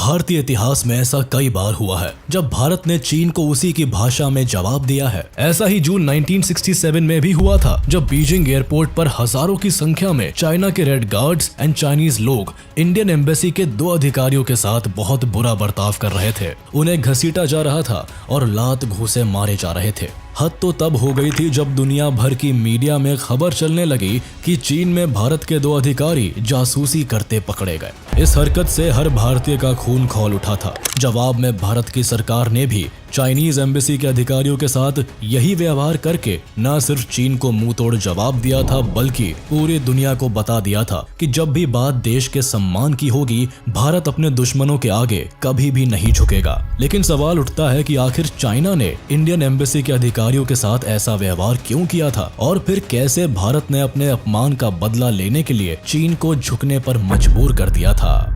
भारतीय इतिहास में ऐसा कई बार हुआ है जब भारत ने चीन को उसी की भाषा में जवाब दिया है। ऐसा ही जून 1967 में भी हुआ था जब बीजिंग एयरपोर्ट पर हजारों की संख्या में चाइना के रेड गार्ड्स एंड चाइनीज लोग इंडियन एम्बेसी के 2 अधिकारियों के साथ बहुत बुरा बर्ताव कर रहे थे। उन्हें घसीटा जा रहा था और लात घूंसे मारे जा रहे थे। हद तो तब हो गई थी जब दुनिया भर की मीडिया में खबर चलने लगी कि चीन में भारत के 2 अधिकारी जासूसी करते पकड़े गए। इस हरकत से हर भारतीय का खून खौल उठा था। जवाब में भारत की सरकार ने भी चाइनीज एम्बेसी के अधिकारियों के साथ यही व्यवहार करके न सिर्फ चीन को मुंह तोड़ जवाब दिया था, बल्कि पूरी दुनिया को बता दिया था कि जब भी बात देश के सम्मान की होगी, भारत अपने दुश्मनों के आगे कभी भी नहीं झुकेगा। लेकिन सवाल उठता है कि आखिर चाइना ने इंडियन एम्बेसी के अधिकारियों के साथ ऐसा व्यवहार क्यों किया था और फिर कैसे भारत ने अपने अपमान का बदला लेने के लिए चीन को झुकने पर मजबूर कर दिया था।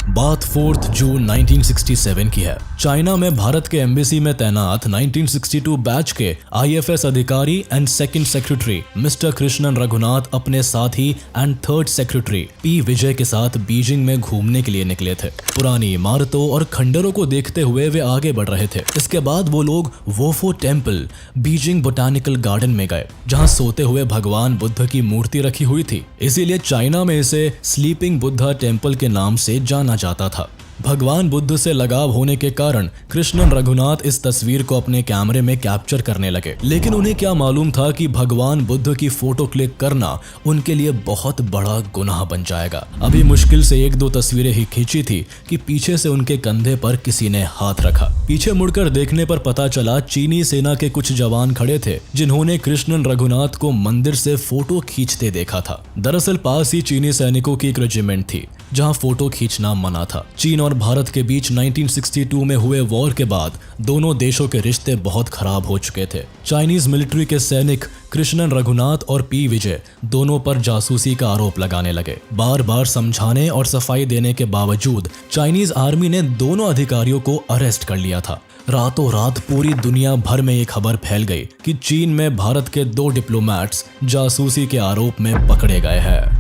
बात 4 जून 1967 की है। चाइना में भारत के एम्बेसी में तैनात 1962 बैच के IFS अधिकारी and second secretary mister Krishnan Raghunath अपने साथी एंड थर्ड सेक्रेटरी P विजय के साथ बीजिंग में घूमने के लिए निकले थे। पुरानी इमारतों और खंडरों को देखते हुए वे आगे बढ़ रहे थे। इसके बाद वो लोग वोफो टेम्पल बीजिंग बोटानिकल गार्डन में गए, जहाँ सोते हुए भगवान बुद्ध की मूर्ति रखी हुई थी। इसीलिए चाइना में इसे स्लीपिंग बुद्धा टेम्पल के नाम से जाना जाता था। भगवान बुद्ध से लगाव होने के कारण कृष्णन रघुनाथ इस तस्वीर को अपने कैमरे में कैप्चर करने लगे। लेकिन उन्हें क्या मालूम था कि भगवान बुद्ध की फोटो क्लिक करना उनके लिए बहुत बड़ा गुनाह बन जाएगा। अभी मुश्किल से 1-2 तस्वीरें ही खींची थी कि पीछे से उनके कंधे पर किसी ने हाथ रखा। पीछे मुड़कर देखने पर पता चला चीनी सेना के कुछ जवान खड़े थे, जिन्होंने कृष्णन रघुनाथ को मंदिर से फोटो खींचते देखा था। दरअसल पास ही चीनी सैनिकों की एक रेजिमेंट थी जहां फोटो खींचना मना था। चीन और भारत के बीच 1962 में हुए वॉर के बाद दोनों देशों के रिश्ते बहुत खराब हो चुके थे। चाइनीज मिलिट्री के सैनिक कृष्णन रघुनाथ और P विजय दोनों पर जासूसी का आरोप लगाने लगे। बार बार समझाने और सफाई देने के बावजूद चाइनीज आर्मी ने दोनों अधिकारियों को अरेस्ट कर लिया था। रातों रात पूरी दुनिया भर में ये खबर फैल गई कि चीन में भारत के 2 डिप्लोमैट्स जासूसी के आरोप में पकड़े गए हैं।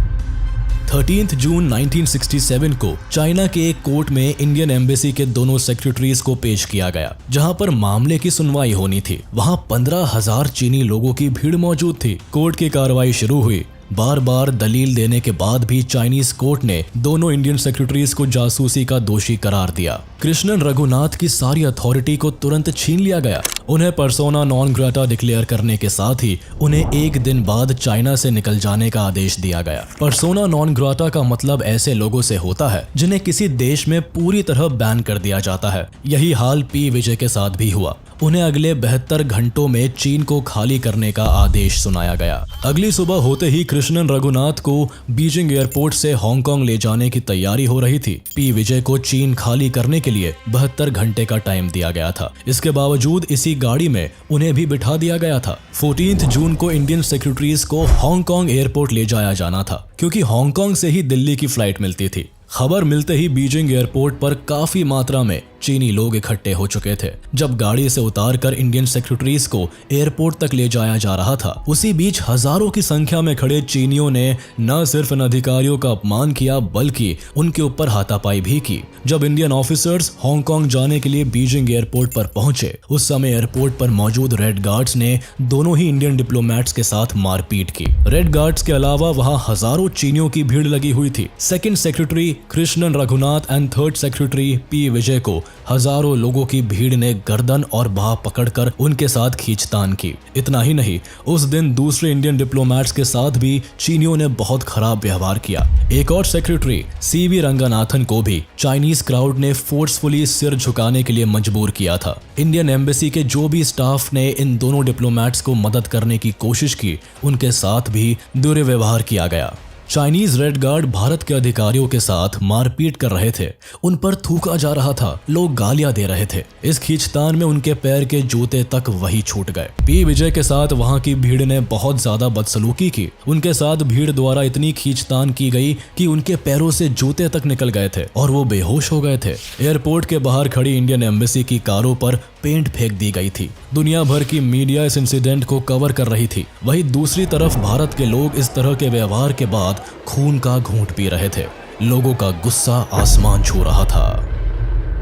13 जून 1967 को चाइना के एक कोर्ट में इंडियन एम्बेसी के दोनों सेक्रेटरीज को पेश किया गया, जहां पर मामले की सुनवाई होनी थी। वहां 15,000 चीनी लोगों की भीड़ मौजूद थी। कोर्ट की कार्रवाई शुरू हुई। बार बार दलील देने के बाद भी चाइनीज कोर्ट ने दोनों इंडियन सेक्रेटरीज को जासूसी का दोषी करार दिया। कृष्णन रघुनाथ की सारी अथॉरिटी को तुरंत छीन लिया गया। उन्हें पर्सोना नॉन ग्राटा डिक्लेयर करने के साथ ही उन्हें 1 दिन बाद चाइना से निकल जाने का आदेश दिया गया। पर्सोना नॉन ग्राटा का मतलब ऐसे लोगों से होता है जिन्हें किसी देश में पूरी तरह बैन कर दिया जाता है। यही हाल P विजय के साथ भी हुआ। उन्हें अगले 72 घंटों में चीन को खाली करने का आदेश सुनाया गया। अगली सुबह होते ही कृष्णन रघुनाथ को बीजिंग एयरपोर्ट से हांगकांग ले जाने की तैयारी हो रही थी। P विजय को चीन खाली करने के लिए 72 घंटे का टाइम दिया गया था। इसके बावजूद इसी गाड़ी में उन्हें भी बिठा दिया गया था। 14 जून को इंडियन सेक्रेटरीज को हांगकांग एयरपोर्ट ले जाया जाना था, क्योंकि हांगकांग से ही दिल्ली की फ्लाइट मिलती थी। खबर मिलते ही बीजिंग एयरपोर्ट पर काफी मात्रा में चीनी लोग इकट्ठे हो चुके थे। जब गाड़ी से उतारकर इंडियन सेक्रेटरीज को एयरपोर्ट तक ले जाया जा रहा था, उसी बीच हजारों की संख्या में खड़े चीनियों ने न सिर्फ इन अधिकारियों का अपमान किया, बल्कि उनके ऊपर हाथापाई भी की। जब इंडियन ऑफिसर्स हांगकांग जाने के लिए बीजिंग एयरपोर्ट पर पहुंचे, उस समय एयरपोर्ट पर मौजूद रेड गार्ड्स ने दोनों ही इंडियन डिप्लोमैट्स के साथ मारपीट की। रेड गार्ड्स के अलावा वहां हजारों चीनियों की भीड़ लगी हुई थी। Second secretary Krishnan Raghunath and third secretary P विजय को हजारों लोगों की भीड़ ने गर्दन और बाह पकड़कर उनके साथ खींचतान की। इतना ही नहीं, उस दिन दूसरे इंडियन डिप्लोमैट्स के साथ भी चीनियों ने बहुत खराब व्यवहार किया। एक और सेक्रेटरी CV रंगनाथन को भी चाइनीज क्राउड ने फोर्सफुली सिर झुकाने के लिए मजबूर किया था। इंडियन एम्बेसी के जो भी स्टाफ ने इन दोनों डिप्लोमैट्स को मदद करने की कोशिश की, उनके साथ भी दुर्व्यवहार किया गया। चाइनीज रेड गार्ड भारत के अधिकारियों के साथ मारपीट कर रहे थे। उन पर थूका जा रहा था, लोग गालियां दे रहे थे। इस खींचतान में उनके पैर के जूते तक वही छूट गए। P विजय के साथ वहां की भीड़ ने बहुत ज्यादा बदसलूकी की। उनके साथ भीड़ द्वारा इतनी खींचतान की गई कि उनके पैरों से जूते तक निकल गए थे और वो बेहोश हो गए थे। एयरपोर्ट के बाहर खड़ी इंडियन एम्बेसी की कारों पर पेंट फेंक दी गई थी। दुनिया भर की मीडिया इस इंसिडेंट को कवर कर रही थी। वहीं दूसरी तरफ भारत के लोग इस तरह के व्यवहार के बाद खून का घूंट पी रहे थे। लोगों का गुस्सा आसमान छू रहा था।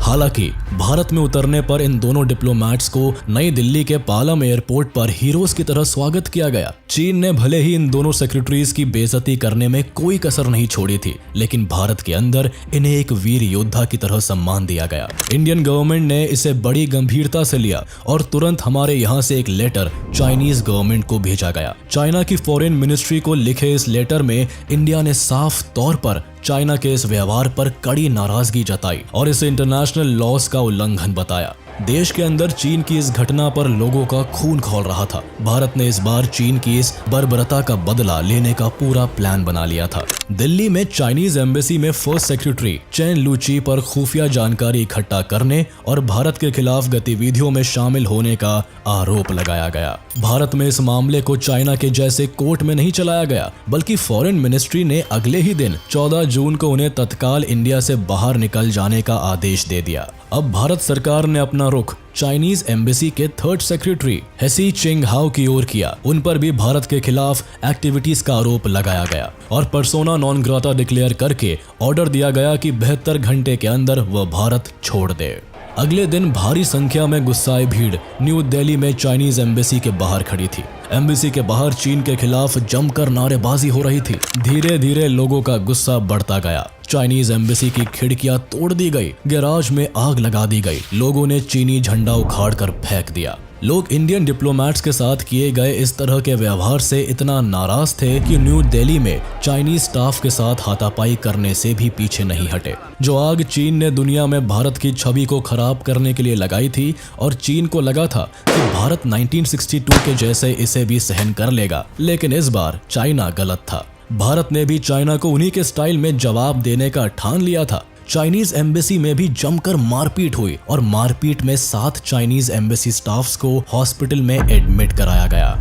हालांकि भारत में उतरने पर इन दोनों डिप्लोमैट्स को नई दिल्ली के पालम एयरपोर्ट पर हीरोज की तरह स्वागत किया गया। चीन ने भले ही इन दोनों सेक्रेटरीज की बेइज्जती करने में कोई कसर नहीं छोड़ी थी, लेकिन भारत के अंदर इन्हें एक वीर योद्धा की तरह सम्मान दिया गया। इंडियन गवर्नमेंट ने इसे बड़ी गंभीरता से लिया और तुरंत हमारे यहाँ से एक लेटर चाइनीज गवर्नमेंट को भेजा गया। चाइना की फॉरेन मिनिस्ट्री को लिखे इस लेटर में इंडिया ने साफ तौर पर चाइना के इस व्यवहार पर कड़ी नाराजगी जताई और इसे इंटरनेशनल लॉज का उल्लंघन बताया। देश के अंदर चीन की इस घटना पर लोगों का खून खौल रहा था। भारत ने इस बार चीन की इस बर्बरता का बदला लेने का पूरा प्लान बना लिया था। दिल्ली में चाइनीज एम्बेसी में फर्स्ट सेक्रेटरी चेन लूची पर खुफिया जानकारी इकट्ठा करने और भारत के खिलाफ गतिविधियों में शामिल होने का आरोप लगाया गया। भारत में इस मामले को चाइना के जैसे कोर्ट में नहीं चलाया गया, बल्कि फॉरेन मिनिस्ट्री ने अगले ही दिन 14 जून को उन्हें तत्काल इंडिया से बाहर निकल जाने का आदेश दे दिया। अब भारत सरकार ने अपना रुख चाइनीज एम्बेसी के थर्ड सेक्रेटरी हेसी चिंगहाओ की ओर किया। उन पर भी भारत के खिलाफ एक्टिविटीज का आरोप लगाया गया और पर्सोना नॉन ग्राटा डिक्लेयर करके ऑर्डर दिया गया कि 72 घंटे के अंदर वह भारत छोड़ दे। अगले दिन भारी संख्या में गुस्साए भीड़ न्यू दिल्ली में चाइनीज एम्बेसी के बाहर खड़ी थी। एम्बेसी के बाहर चीन के खिलाफ जमकर नारेबाजी हो रही थी। धीरे धीरे लोगों का गुस्सा बढ़ता गया। चाइनीज एम्बेसी की खिड़कियां तोड़ दी गई, गैराज में आग लगा दी गई, लोगों ने चीनी झंडा उखाड़कर फेंक दिया। लोग इंडियन डिप्लोमैट्स के साथ किए गए इस तरह के व्यवहार से इतना नाराज थे कि न्यू दिल्ली में चाइनीज स्टाफ के साथ हाथापाई करने से भी पीछे नहीं हटे। जो आग चीन ने दुनिया में भारत की छवि को खराब करने के लिए लगाई थी और चीन को लगा था कि भारत 1962 के जैसे इसे भी सहन कर लेगा, लेकिन इस बार चाइना गलत था। भारत ने भी चाइना को उन्हीं के स्टाइल में जवाब देने का ठान लिया था। चाइनीज एम्बेसी में भी जमकर मारपीट हुई और मारपीट में 7 चाइनीज एम्बेसी स्टाफ्स को हॉस्पिटल में एडमिट कराया गया।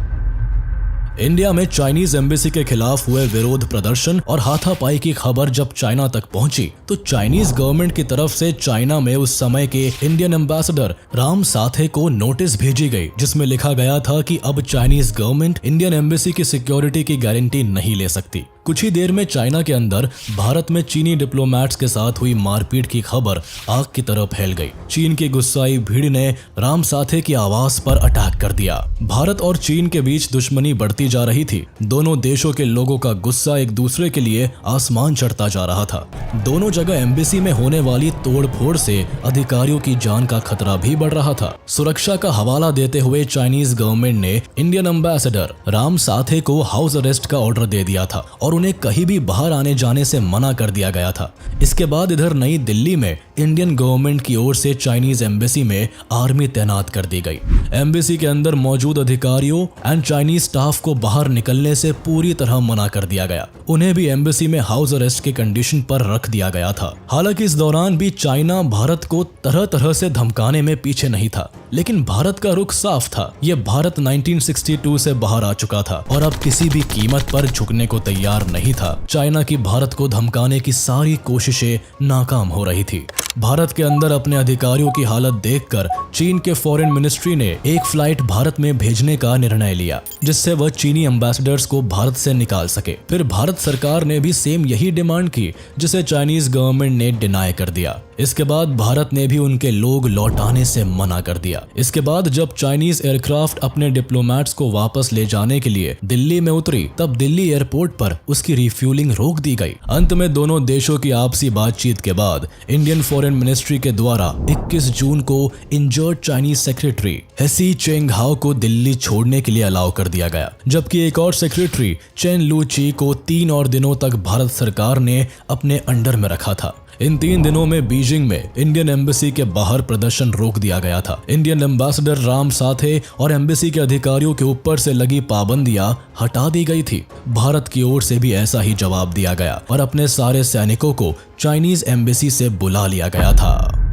इंडिया में चाइनीज एम्बेसी के खिलाफ हुए विरोध प्रदर्शन और हाथापाई की खबर जब चाइना तक पहुंची तो चाइनीज गवर्नमेंट की तरफ से चाइना में उस समय के इंडियन एम्बेसडर राम साथे को नोटिस भेजी गई, जिसमें लिखा गया था कि अब चाइनीज गवर्नमेंट इंडियन एम्बेसी की सिक्योरिटी की गारंटी नहीं ले सकती। कुछ ही देर में चाइना के अंदर भारत में चीनी डिप्लोमैट्स के साथ हुई मारपीट की खबर आग की तरह फैल गई। चीन की गुस्साई भीड़ ने राम साथे की आवाज पर अटैक कर दिया। भारत और चीन के बीच दुश्मनी बढ़ती जा रही थी। दोनों देशों के लोगों का गुस्सा एक दूसरे के लिए आसमान चढ़ता जा रहा था। दोनों जगह एम्बेसी में होने वाली तोड़फोड़ से अधिकारियों की जान का खतरा भी बढ़ रहा था। सुरक्षा का हवाला देते हुए चाइनीज गवर्नमेंट ने इंडियन एम्बेसडर राम साथे को हाउस अरेस्ट का ऑर्डर दे दिया था और उन्हें कहीं भी बाहर आने जाने से मना कर दिया गया था। इसके बाद इधर नई दिल्ली में इंडियन गवर्नमेंट की ओर से चाइनीज एम्बेसी में आर्मी तैनात कर दी गई। एम्बेसी के अंदर मौजूद अधिकारियों एंड चाइनीज स्टाफ को बाहर निकलने से पूरी तरह मना कर दिया गया। उन्हें भी एम्बेसी में हाउस अरेस्ट के कंडीशन पर रख दिया गया था। हालांकि इस दौरान भी चाइना भारत को तरह तरह से धमकाने में पीछे नहीं था, लेकिन भारत का रुख साफ था। यह भारत 1962 से बाहर आ चुका था और अब किसी भी कीमत पर झुकने को तैयार नहीं था। चाइना की भारत को धमकाने की सारी कोशिशें नाकाम हो रही थी। भारत के अंदर अपने अधिकारियों की हालत देखकर चीन के फॉरेन मिनिस्ट्री ने एक फ्लाइट भारत में भेजने का निर्णय लिया, जिससे वह चीनी एम्बेसडर्स को भारत से निकाल सके। फिर भारत सरकार ने भी सेम यही डिमांड की, जिसे चाइनीज गवर्नमेंट ने डिनाई कर दिया। इसके बाद भारत ने भी उनके लोग लौटाने से मना कर दिया। इसके बाद जब चाइनीज एयरक्राफ्ट अपने डिप्लोमैट्स को वापस ले जाने के लिए दिल्ली में उतरी, तब दिल्ली एयरपोर्ट पर उसकी रिफ्यूलिंग रोक दी गई। अंत में दोनों देशों की आपसी बातचीत के बाद इंडियन फॉरेन मिनिस्ट्री के द्वारा 21 जून को इंजर्ड चाइनीज सेक्रेटरी हेसी चिंगहाओ को दिल्ली छोड़ने के लिए अलाउ कर दिया गया, जबकि एक और सेक्रेटरी चेन लूची को 3 और दिनों तक भारत सरकार ने अपने अंडर में रखा था। इन 3 दिनों में बीजिंग में इंडियन एम्बेसी के बाहर प्रदर्शन रोक दिया गया था। इंडियन एम्बेसडर राम साथे और एम्बेसी के अधिकारियों के ऊपर से लगी पाबंदियां हटा दी गई थी। भारत की ओर से भी ऐसा ही जवाब दिया गया और अपने सारे सैनिकों को चाइनीज एम्बेसी से बुला लिया गया था।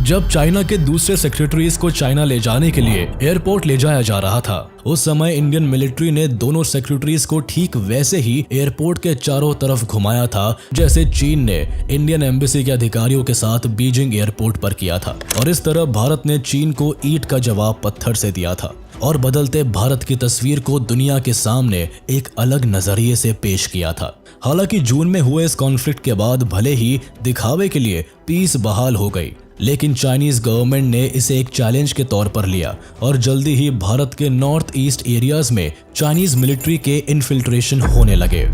जब चाइना के दूसरे सेक्रेटरीज को चाइना ले जाने के लिए एयरपोर्ट ले जाया जा रहा था, उस समय इंडियन मिलिट्री ने दोनों सेक्रेटरीज को ठीक वैसे ही एयरपोर्ट के चारों तरफ घुमाया था, जैसे चीन ने इंडियन एम्बेसी के अधिकारियों के साथ बीजिंग एयरपोर्ट पर किया था। और इस तरह भारत ने चीन को ईंट का जवाब पत्थर से दिया था और बदलते भारत की तस्वीर को दुनिया के सामने एक अलग नजरिए से पेश किया था। हालांकि जून में हुए इस कॉन्फ्लिक्ट के बाद भले ही दिखावे के लिए पीस बहाल हो गई, लेकिन चाइनीज गवर्नमेंट ने इसे एक चैलेंज के तौर पर लिया और जल्दी ही भारत के नॉर्थ ईस्ट एरियाज में चाइनीज मिलिट्री के इन्फिल्ट्रेशन होने लगे।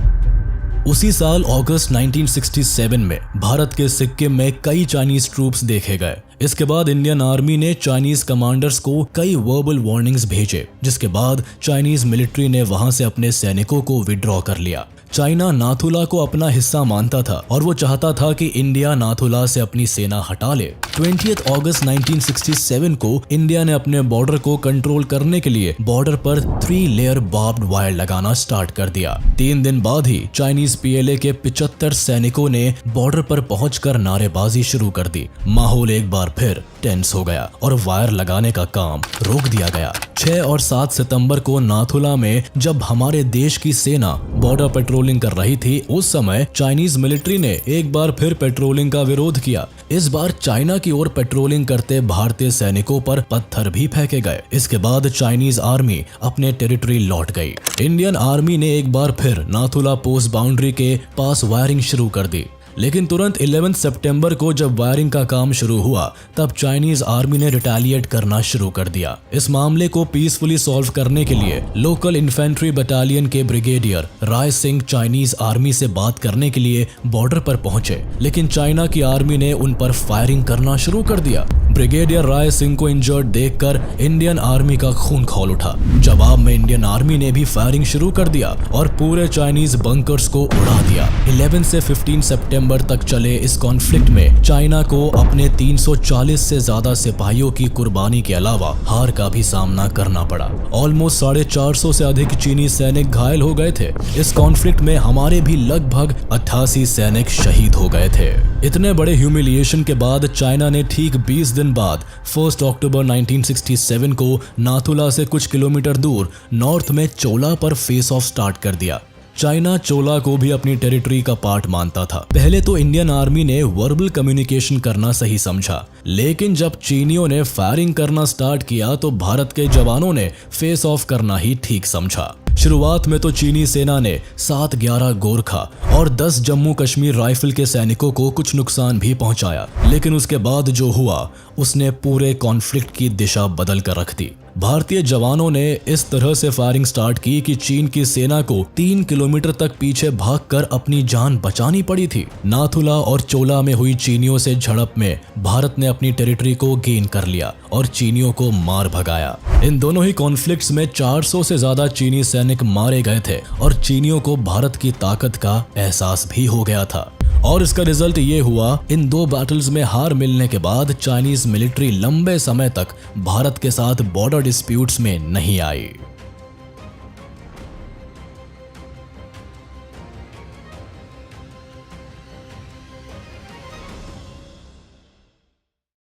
उसी साल अगस्त 1967 में भारत के सिक्किम में कई चाइनीज ट्रूप्स देखे गए। इसके बाद इंडियन आर्मी ने चाइनीज कमांडर्स को कई वर्बल वार्निंग्स भेजे, जिसके बाद चाइनीज मिलिट्री ने वहां से अपने सैनिकों को विड्रॉ कर लिया। चाइना नाथुला को अपना हिस्सा मानता था और वो चाहता था कि इंडिया नाथुला से अपनी सेना हटा ले। 20 अगस्त 1967 को इंडिया ने अपने बॉर्डर को कंट्रोल करने के लिए बॉर्डर पर 3 लेयर बार्ब्ड वायर लगाना स्टार्ट कर दिया। 3 दिन बाद ही चाइनीज पीएलए के 75 सैनिकों ने बॉर्डर पर पहुंचकर नारेबाजी शुरू कर दी। माहौल एक बार फिर टेंस हो गया और वायर लगाने का काम रोक दिया गया। 6 और 7 सितंबर को नाथुला में जब हमारे देश की सेना बॉर्डर पेट्रोलिंग कर रही थी, उस समय चाइनीज मिलिट्री ने एक बार फिर पेट्रोलिंग का विरोध किया। इस बार चाइना की ओर पेट्रोलिंग करते भारतीय सैनिकों पर पत्थर भी फेंके गए। इसके बाद चाइनीज आर्मी अपने टेरिटरी लौट गई। इंडियन आर्मी ने एक बार फिर नाथुला पोस्ट बाउंड्री के पास वायरिंग शुरू कर दी, लेकिन तुरंत 11 सितंबर को जब वायरिंग का काम शुरू हुआ तब चाइनीज आर्मी ने रिटेलिएट करना शुरू कर दिया। इस मामले को पीसफुली सॉल्व करने के लिए लोकल इन्फेंट्री बटालियन के brigadier Rai Singh Chinese army से बात करने के लिए बॉर्डर पर पहुंचे, लेकिन चाइना की आर्मी ने उन पर फायरिंग करना शुरू कर दिया। ब्रिगेडियर राय सिंह को इंजर्ड देखकर इंडियन आर्मी का खून खौल उठा। जवाब में इंडियन आर्मी ने भी फायरिंग शुरू कर दिया और पूरे चाइनीज बंकर्स को उड़ा दिया। 11 से 15 सितंबर तक चले इस कॉन्फ्लिक्ट में चाइना को अपने 340 से ज्यादा सिपाहियों की कुर्बानी के अलावा हार का भी सामना करना पड़ा। ऑलमोस्ट 450 से अधिक चीनी सैनिक घायल हो गए थे। इस कॉन्फ्लिक्ट में हमारे भी लगभग 88 सैनिक शहीद हो गए थे। इतने बड़े ह्यूमिलिएशन के बाद चाइना ने ठीक 20 दिन बाद 1 अक्टूबर 1967 को नाथुला से कुछ किलोमीटर दूर नॉर्थ में चोला पर फेस ऑफ स्टार्ट कर दिया। चाइना चोला को भी अपनी टेरिटरी का पार्ट मानता था। पहले तो इंडियन आर्मी ने वर्बल कम्युनिकेशन करना सही समझा, लेकिन जब चीनियों ने फायरिंग करना स्टार्ट किया तो भारत के जवानों ने फेस ऑफ करना ही ठीक समझा। शुरुआत में तो चीनी सेना ने 7-11 गोरखा और 10 जम्मू कश्मीर राइफल के सैनिकों को कुछ नुकसान भी पहुंचाया, लेकिन उसके बाद जो हुआ उसने पूरे कॉन्फ्लिक्ट की दिशा बदल कर रख दी। भारतीय जवानों ने इस तरह से फायरिंग स्टार्ट की कि चीन की सेना को 3 किलोमीटर तक पीछे भागकर अपनी जान बचानी पड़ी थी। नाथुला और चोला में हुई चीनियों से झड़प में भारत ने अपनी टेरिटरी को गेन कर लिया और चीनियों को मार भगाया। इन दोनों ही कॉन्फ्लिक्ट्स में 400 से ज्यादा चीनी सैनिक मारे गए थे और चीनियों को भारत की ताकत का एहसास भी हो गया था। और इसका रिजल्ट ये हुआ, इन 2 बैटल्स में हार मिलने के बाद चाइनीज मिलिट्री लंबे समय तक भारत के साथ बॉर्डर डिस्प्यूट्स में नहीं आई।